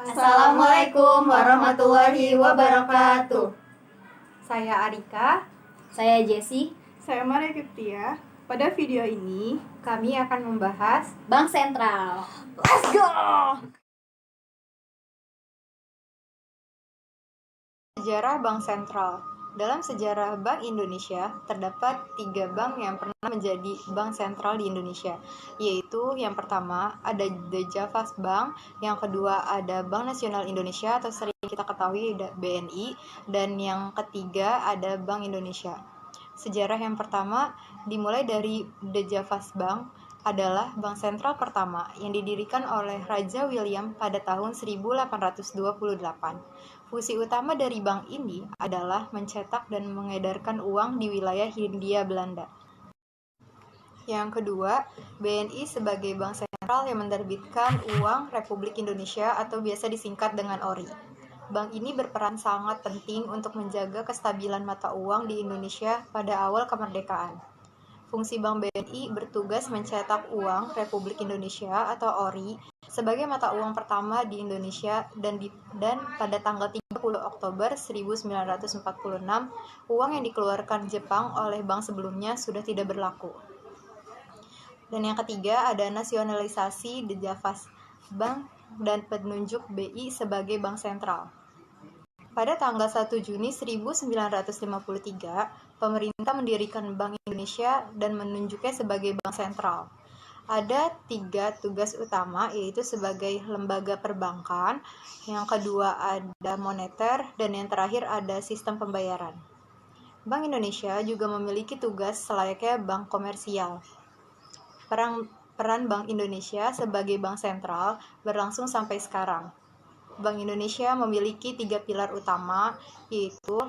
Assalamualaikum warahmatullahi wabarakatuh. Saya Arika. Saya Jessi. Saya Maria Kiptia. Pada video ini, kami akan membahas Bank Sentral. Let's go! Sejarah Bank Sentral. Dalam sejarah Bank Indonesia, terdapat 3 bank yang pernah menjadi bank sentral di Indonesia, yaitu yang pertama ada The Javas Bank, yang kedua ada Bank Nasional Indonesia atau sering kita ketahui BNI, dan yang ketiga ada Bank Indonesia. Sejarah yang pertama dimulai dari The Javas Bank, adalah bank sentral pertama yang didirikan oleh Raja William pada tahun 1828. Fungsi utama dari bank ini adalah mencetak dan mengedarkan uang di wilayah Hindia Belanda. Yang kedua, BNI sebagai bank sentral yang menerbitkan uang Republik Indonesia atau biasa disingkat dengan ORI. Bank ini berperan sangat penting untuk menjaga kestabilan mata uang di Indonesia pada awal kemerdekaan. Fungsi Bank BNI bertugas mencetak uang Republik Indonesia atau ORI sebagai mata uang pertama di Indonesia dan pada tanggal 30 Oktober 1946, uang yang dikeluarkan Jepang oleh bank sebelumnya sudah tidak berlaku. Dan yang ketiga ada nasionalisasi The Javas Bank dan penunjuk BI sebagai bank sentral. Pada tanggal 1 Juni 1953, pemerintah mendirikan Bank Indonesia dan menunjuknya sebagai bank sentral. Ada 3 tugas utama, yaitu sebagai lembaga perbankan, yang kedua ada moneter, dan yang terakhir ada sistem pembayaran. Bank Indonesia juga memiliki tugas selayaknya bank komersial. Peran Bank Indonesia sebagai bank sentral berlangsung sampai sekarang. Bank Indonesia memiliki 3 pilar utama, yaitu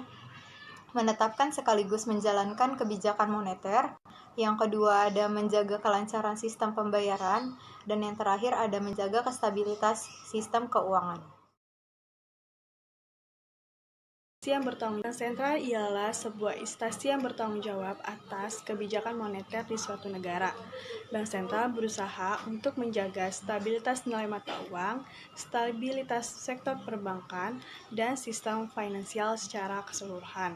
menetapkan sekaligus menjalankan kebijakan moneter, yang kedua ada menjaga kelancaran sistem pembayaran, dan yang terakhir ada menjaga stabilitas sistem keuangan. Yang bertanggung jawab sentral ialah sebuah instansi yang bertanggung jawab atas kebijakan moneter di suatu negara. Bank sentral berusaha untuk menjaga stabilitas nilai mata uang, stabilitas sektor perbankan, dan sistem finansial secara keseluruhan.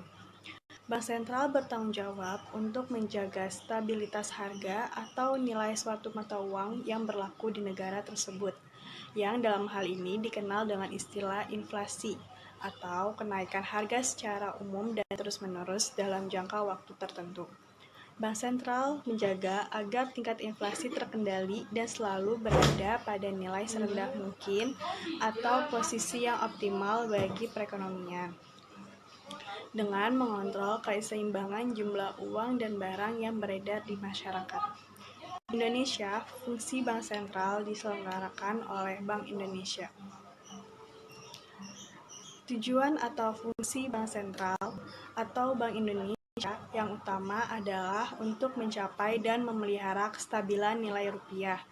Bank sentral bertanggung jawab untuk menjaga stabilitas harga atau nilai suatu mata uang yang berlaku di negara tersebut, yang dalam hal ini dikenal dengan istilah inflasi, atau kenaikan harga secara umum dan terus-menerus dalam jangka waktu tertentu. Bank sentral menjaga agar tingkat inflasi terkendali dan selalu berada pada nilai serendah mungkin atau posisi yang optimal bagi perekonomian, dengan mengontrol keseimbangan jumlah uang dan barang yang beredar di masyarakat. Di Indonesia, fungsi bank sentral diselenggarakan oleh Bank Indonesia. Tujuan atau fungsi Bank Sentral atau Bank Indonesia yang utama adalah untuk mencapai dan memelihara kestabilan nilai rupiah.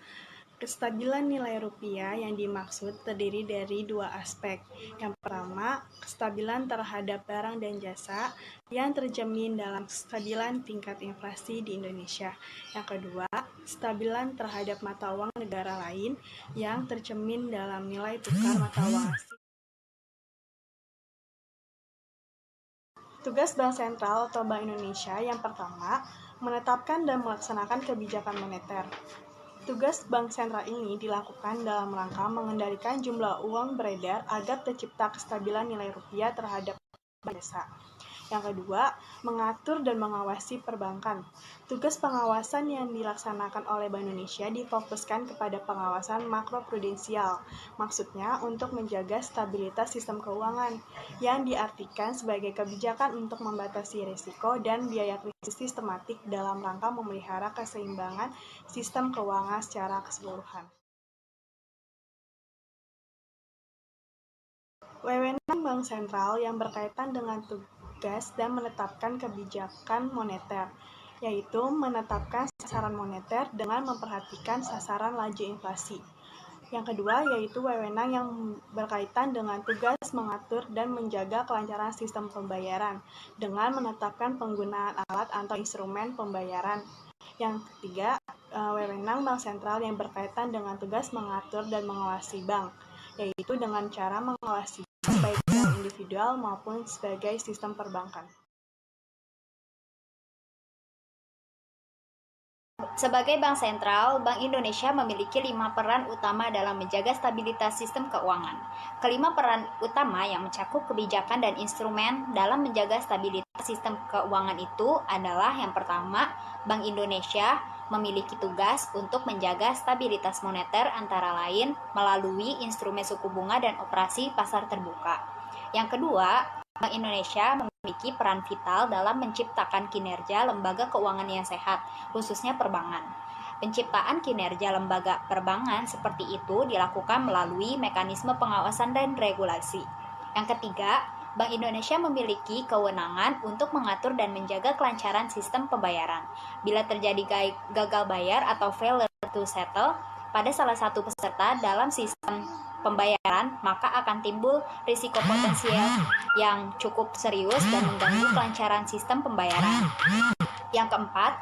Kestabilan nilai rupiah yang dimaksud terdiri dari 2 aspek. Yang pertama, kestabilan terhadap barang dan jasa yang tercermin dalam kestabilan tingkat inflasi di Indonesia. Yang kedua, kestabilan terhadap mata uang negara lain yang tercermin dalam nilai tukar mata uang asing. Tugas Bank Sentral atau Bank Indonesia yang pertama, menetapkan dan melaksanakan kebijakan moneter. Tugas Bank Sentral ini dilakukan dalam rangka mengendalikan jumlah uang beredar agar tercipta kestabilan nilai rupiah terhadap jasa. Yang kedua, mengatur dan mengawasi perbankan. Tugas pengawasan yang dilaksanakan oleh Bank Indonesia difokuskan kepada pengawasan makroprudensial, maksudnya untuk menjaga stabilitas sistem keuangan, yang diartikan sebagai kebijakan untuk membatasi risiko dan biaya krisis sistematik dalam rangka memelihara keseimbangan sistem keuangan secara keseluruhan. Wewenang Bank Sentral yang berkaitan dengan tugas dan menetapkan kebijakan moneter, yaitu menetapkan sasaran moneter dengan memperhatikan sasaran laju inflasi. Yang kedua yaitu wewenang yang berkaitan dengan tugas mengatur dan menjaga kelancaran sistem pembayaran dengan menetapkan penggunaan alat atau instrumen pembayaran. Yang ketiga, wewenang Bank Sentral yang berkaitan dengan tugas mengatur dan mengawasi bank. yaitu dengan cara mengolah sistem baik secara individual maupun sebagai sistem perbankan. Sebagai bank sentral, Bank Indonesia memiliki 5 peran utama dalam menjaga stabilitas sistem keuangan. Kelima peran utama yang mencakup kebijakan dan instrumen dalam menjaga stabilitas sistem keuangan itu adalah yang pertama, Bank Indonesia memiliki tugas untuk menjaga stabilitas moneter antara lain melalui instrumen suku bunga dan operasi pasar terbuka. Yang kedua, Bank Indonesia memiliki peran vital dalam menciptakan kinerja lembaga keuangan yang sehat, khususnya perbankan. Penciptaan kinerja lembaga perbankan seperti itu dilakukan melalui mekanisme pengawasan dan regulasi. Yang ketiga, Bank Indonesia memiliki kewenangan untuk mengatur dan menjaga kelancaran sistem pembayaran. Bila terjadi gagal bayar atau failure to settle pada salah satu peserta dalam sistem pembayaran, maka akan timbul risiko potensial yang cukup serius dan mengganggu kelancaran sistem pembayaran. Yang keempat,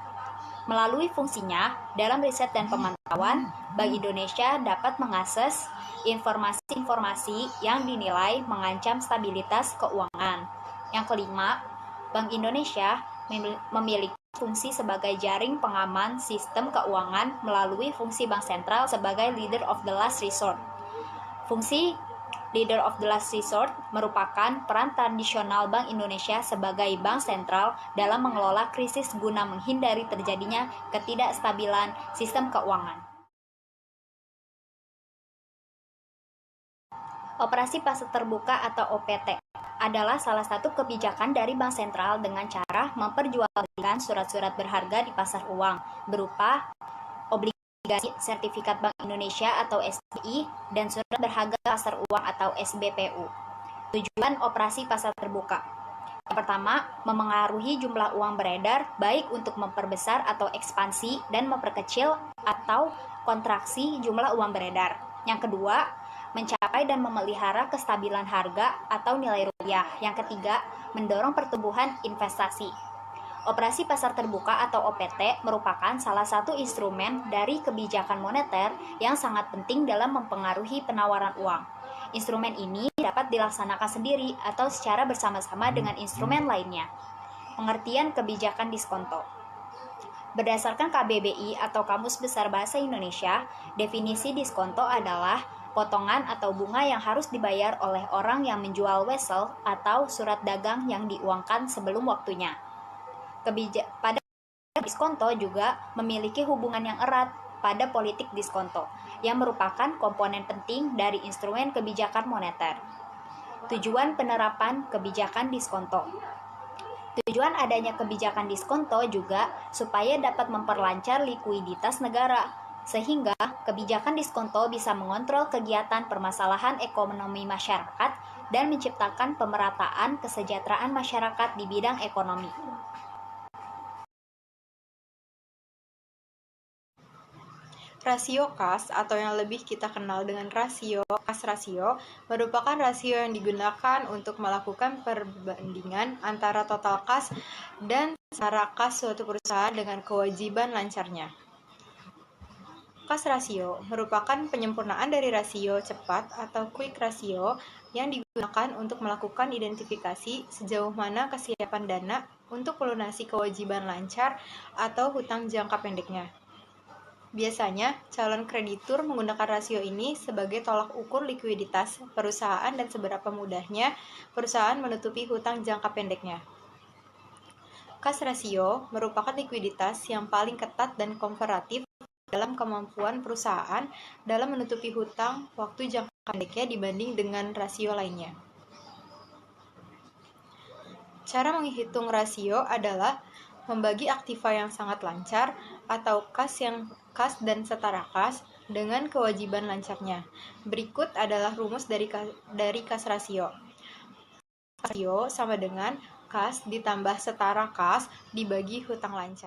melalui fungsinya dalam riset dan pemantauan, Bank Indonesia dapat mengakses informasi-informasi yang dinilai mengancam stabilitas keuangan. Yang kelima, Bank Indonesia memiliki fungsi sebagai jaring pengaman sistem keuangan melalui fungsi bank sentral sebagai leader of the last resort. Fungsi leader of the last resort merupakan peran tradisional Bank Indonesia sebagai bank sentral dalam mengelola krisis guna menghindari terjadinya ketidakstabilan sistem keuangan. Operasi pasar terbuka atau OPT adalah salah satu kebijakan dari bank sentral dengan cara memperjualbelikan surat-surat berharga di pasar uang berupa obligasi sertifikat Bank Indonesia atau SBI dan surat berharga pasar uang atau SBPU. Tujuan operasi pasar terbuka. Yang pertama, memengaruhi jumlah uang beredar baik untuk memperbesar atau ekspansi dan memperkecil atau kontraksi jumlah uang beredar. Yang kedua, mencapai dan memelihara kestabilan harga atau nilai rupiah. Yang ketiga, mendorong pertumbuhan investasi. Operasi pasar terbuka atau OPT merupakan salah satu instrumen dari kebijakan moneter yang sangat penting dalam mempengaruhi penawaran uang. Instrumen ini dapat dilaksanakan sendiri atau secara bersama-sama dengan instrumen lainnya. Pengertian kebijakan diskonto. Berdasarkan KBBI atau Kamus Besar Bahasa Indonesia, definisi diskonto adalah potongan atau bunga yang harus dibayar oleh orang yang menjual wesel atau surat dagang yang diuangkan sebelum waktunya. Pada diskonto juga memiliki hubungan yang erat pada politik diskonto, yang merupakan komponen penting dari instrumen kebijakan moneter. Tujuan penerapan kebijakan diskonto. Tujuan adanya kebijakan diskonto juga supaya dapat memperlancar likuiditas negara, sehingga kebijakan diskonto bisa mengontrol kegiatan permasalahan ekonomi masyarakat dan menciptakan pemerataan kesejahteraan masyarakat di bidang ekonomi. Rasio kas atau yang lebih kita kenal dengan rasio kas rasio merupakan rasio yang digunakan untuk melakukan perbandingan antara total kas dan secara kas suatu perusahaan dengan kewajiban lancarnya. Kas rasio merupakan penyempurnaan dari rasio cepat atau quick ratio yang digunakan untuk melakukan identifikasi sejauh mana kesiapan dana untuk melunasi kewajiban lancar atau hutang jangka pendeknya. Biasanya, calon kreditur menggunakan rasio ini sebagai tolak ukur likuiditas perusahaan dan seberapa mudahnya perusahaan menutupi hutang jangka pendeknya. Kas rasio merupakan likuiditas yang paling ketat dan komparatif dalam kemampuan perusahaan dalam menutupi hutang waktu jangka pendeknya dibanding dengan rasio lainnya. Cara menghitung rasio adalah membagi aktiva yang sangat lancar atau kas dan setara kas dengan kewajiban lancarnya. Berikut adalah rumus dari kas rasio. Rasio sama dengan kas ditambah setara kas dibagi hutang lancar.